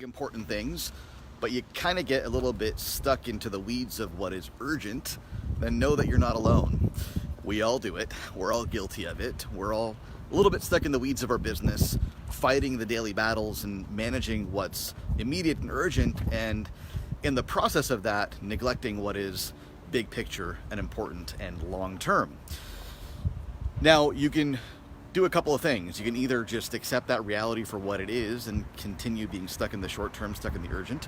important things, but you kind of get a little bit stuck into the weeds of what is urgent, then know that you're not alone. We all do it. We're all guilty of it. We're all a little bit stuck in the weeds of our business, fighting the daily battles and managing what's immediate and urgent, and in the process of that, neglecting what is big picture and important and long term. Now, you can do a couple of things. You can either just accept that reality for what it is and continue being stuck in the short term, stuck in the urgent,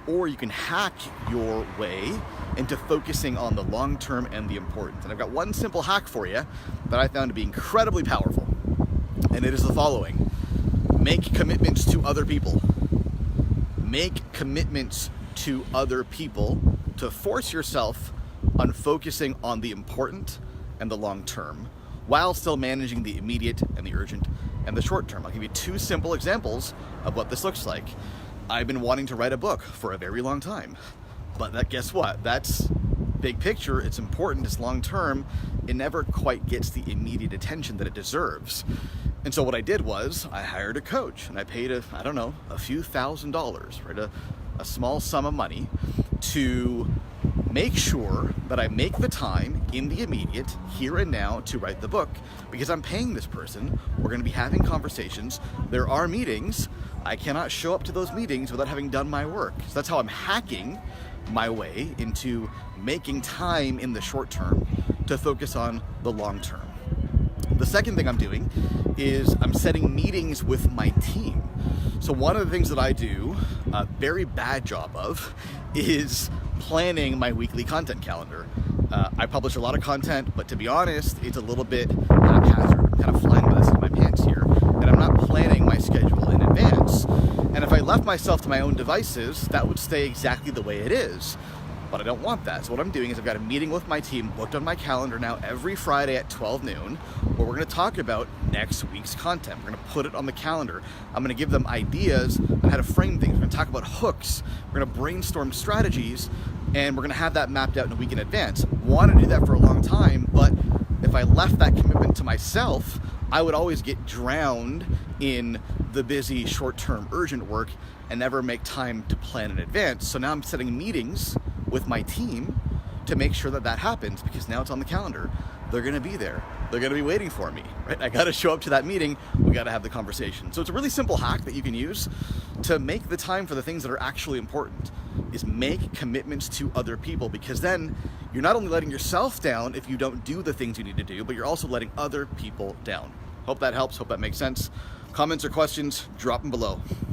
or you can hack your way into focusing on the long term and the important. And I've got one simple hack for you that I found to be incredibly powerful, and it is the following. Make commitments to other people. Make commitments to other people to force yourself on focusing on the important and the long term, while still managing the immediate and the urgent and the short term. I'll give you two simple examples of what this looks like. I've been wanting to write a book for a very long time, but guess what? That's big picture, it's important, it's long term, it never quite gets the immediate attention that it deserves. And so what I did was I hired a coach, and I paid a few $1,000s, right? A small sum of money to make sure that I make the time in the immediate, here and now, to write the book, because I'm paying this person. We're going to be having conversations. There are meetings. I cannot show up to those meetings without having done my work. So that's how I'm hacking my way into making time in the short term to focus on the long term. The second thing I'm doing is I'm setting meetings with my team. So one of the things that I do a very bad job of is planning my weekly content calendar. I publish a lot of content, but to be honest, it's a little bit haphazard. I'm kind of flying by the seat of my pants here, and I'm not planning my schedule in advance. And if I left myself to my own devices, that would stay exactly the way it is. But I don't want that. So what I'm doing is I've got a meeting with my team booked on my calendar now every Friday at 12 noon, where we're going to talk about next week's content. We're going to put it on the calendar. I'm going to give them ideas on how to frame things. We're going to talk about hooks. We're going to brainstorm strategies, and we're going to have that mapped out in a week in advance. Wanted to do that for a long time, but if I left that commitment to myself, I would always get drowned in the busy, short-term, urgent work and never make time to plan in advance. So now I'm setting meetings with my team to make sure that that happens, because now it's on the calendar. They're going to be there. They're going to be waiting for me, right? I got to show up to that meeting. We got to have the conversation. So it's a really simple hack that you can use to make the time for the things that are actually important, is make commitments to other people, because then you're not only letting yourself down if you don't do the things you need to do, but you're also letting other people down. Hope that helps. Hope that makes sense. Comments or questions, drop them below.